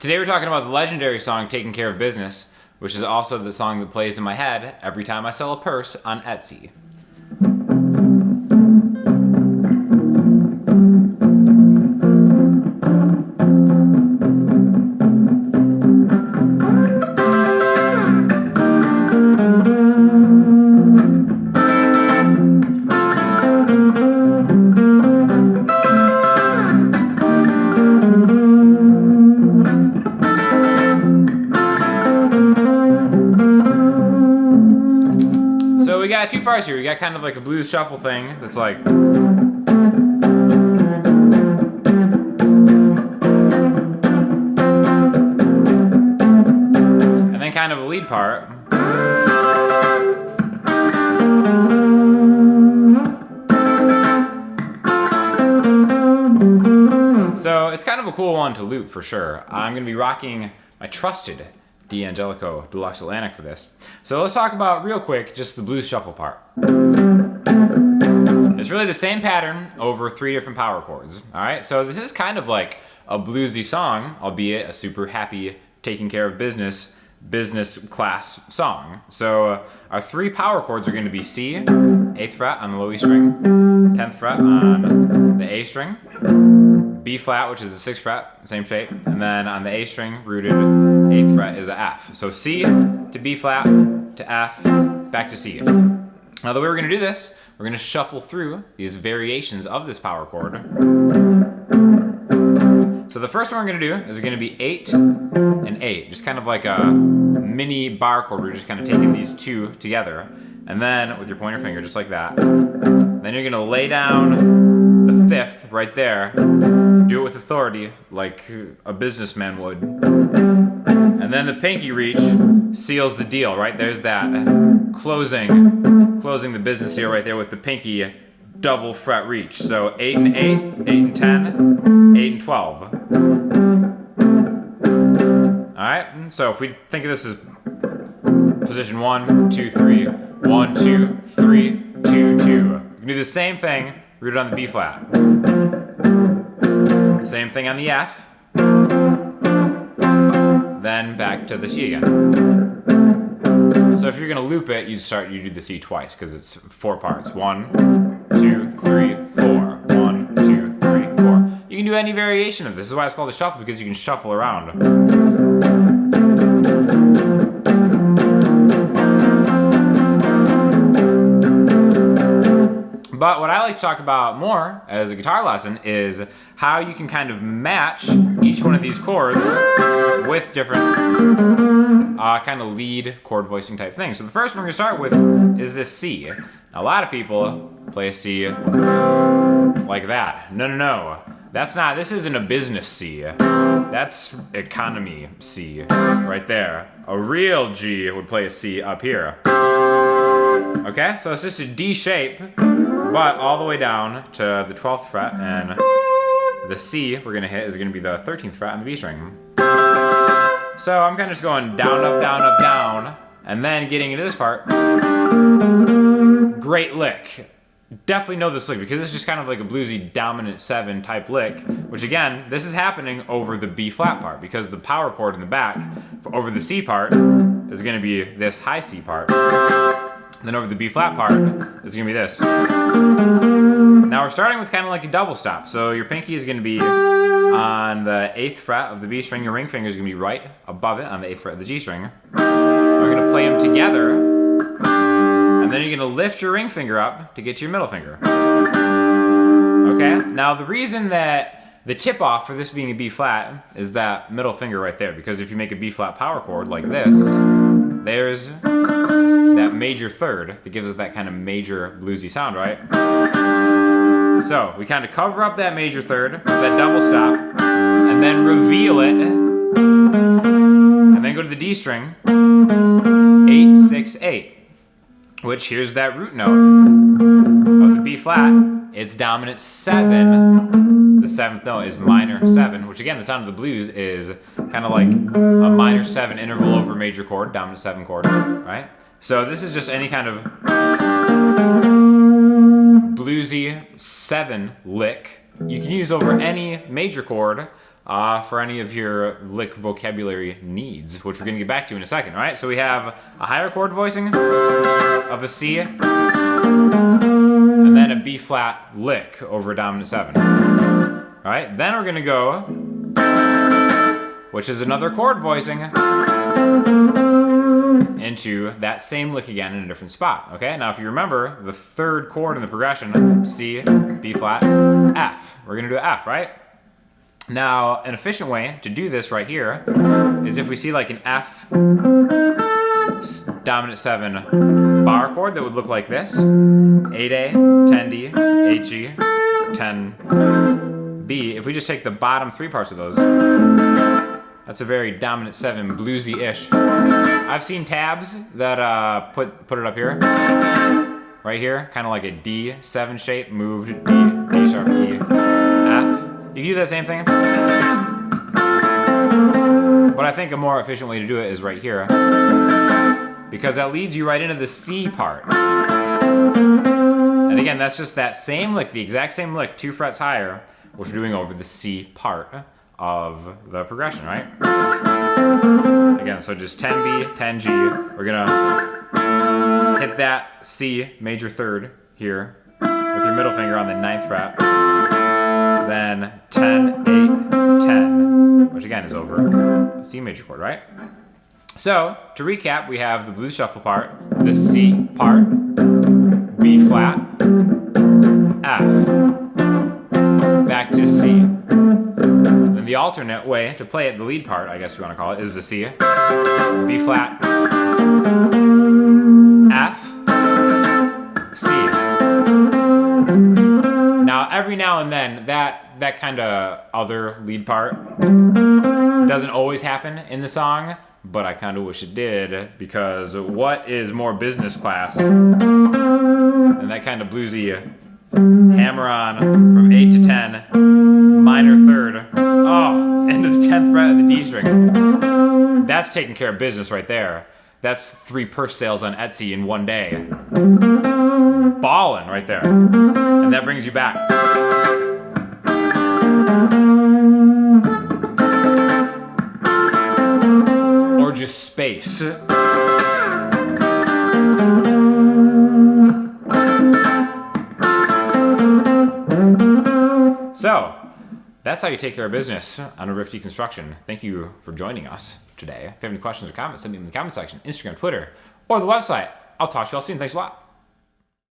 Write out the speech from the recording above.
Today we're talking about the legendary song Taking Care of Business, which is also the song that plays in my head every time I sell a purse on Etsy. We got two parts here. We got kind of like a blues shuffle thing that's like, and then kind of a lead part. So it's kind of a cool one to loop for sure. I'm going to be rocking my trusted D'angelico Deluxe Atlantic for this. So let's talk about real quick just the blues shuffle part. It's really the same pattern over 3 different power chords. All right, so this is kind of like a bluesy song, albeit a super happy, taking care of business class song. So our 3 power chords are going to be C, 8th fret on the low E string, 10th fret on the A string, B flat, which is the 6th fret, same shape, and then on the A string, rooted 8th fret is the F. So C to B flat to F, back to C. Now the way we're going to do this, we're going to shuffle through these variations of this power chord. So the first one we're going to do is going to be 8 and 8, just kind of like a mini bar chord. We're just kind of taking these 2 together, and then with your pointer finger, just like that. Then you're going to lay down the 5th right there. Do it with authority, like a businessman would. And then the pinky reach seals the deal, right? There's that closing the business deal right there with the pinky double fret reach. So 8 and 8, 8 and 10, 8 and 12. All right, so if we think of this as position 1, 2, 3, 1, 2, 3, 2, 2. You can do the same thing rooted on the B flat. Same thing on the F. Then back to the C again. So if you're gonna loop it, you do the C twice because it's 4 parts. 1, 2, 3, 4. 1, 2, 3, 4. You can do any variation of this. This is why it's called a shuffle, because you can shuffle around. But what I like to talk about more as a guitar lesson is how you can kind of match each one of these chords with different kind of lead chord voicing type things. So the first one we're going to start with is this C. Now, a lot of people play a C like that. No. This isn't a business C. That's economy C right there. A real G would play a C up here. Okay, so it's just a D shape, but all the way down to the 12th fret, and the C we're gonna hit is gonna be the 13th fret on the B string. So I'm kind of just going down, up, down, up, down, and then getting into this part. Great lick. Definitely know this lick because it's just kind of like a bluesy dominant 7 type lick, which again, this is happening over the B flat part because the power chord in the back over the C part is gonna be this high C part. Then over the B flat part is gonna be this. Now we're starting with kind of like a double stop. So your pinky is gonna be on the 8th fret of the B string. Your ring finger is gonna be right above it on the 8th fret of the G string. We're gonna play them together, and then you're gonna lift your ring finger up to get to your middle finger. Okay, now the reason that the chip off for this being a B flat is that middle finger right there, because if you make a B flat power chord like this, there's that major third that gives us that kind of major bluesy sound, right? So we kind of cover up that major third with that double stop, and then reveal it, and then go to the D string, 8, 6, 8, which here's that root note of the B flat. It's dominant 7. The 7th note is minor 7, which again, the sound of the blues is kind of like a minor 7 interval over major chord, dominant 7 chord, right? So this is just any kind of bluesy 7 lick you can use over any major chord for any of your lick vocabulary needs, which we're going to get back to in a second, all right? So we have a higher chord voicing of a C, and then a B flat lick over a dominant 7. All right, then we're going to go, which is another chord voicing, into that same lick again in a different spot, okay? Now if you remember, the third chord in the progression, C, B flat, F. We're gonna do F, right? Now, an efficient way to do this right here is if we see like an F dominant 7 bar chord that would look like this, 8A, 10D, 8G, 10B. If we just take the bottom 3 parts of those, that's a very dominant 7, bluesy-ish. I've seen tabs that put it up here, right here, kind of like a D7 shape, moved D, D sharp, E, F. You can do that same thing, but I think a more efficient way to do it is right here, because that leads you right into the C part. And again, that's just that same lick, the exact same lick, 2 frets higher, which we're doing over the C part of the progression, right? Again, so just 10B, 10G. We're gonna hit that C major third here with your middle finger on the 9th fret. Then 10, 8, 10, which again is over a C major chord, right? So, to recap, we have the blues shuffle part, the C part, B flat, F, back to C. And the alternate way to play it, the lead part, I guess you want to call it, is the C, B flat, F, C. Now, every now and then, that kind of other lead part doesn't always happen in the song, but I kind of wish it did, because what is more business class than that kind of bluesy hammer on from 8 to 10, minor third, oh, end of the 10th fret of the D string. That's taking care of business right there. That's 3 purse sales on Etsy in one day. Ballin' right there. And that brings you back. Or just space. So, that's how you take care of business on a Riff Deconstruction. Thank you for joining us today. If you have any questions or comments, send me in the comment section, Instagram, Twitter, or the website. I'll talk to you all soon. Thanks a lot.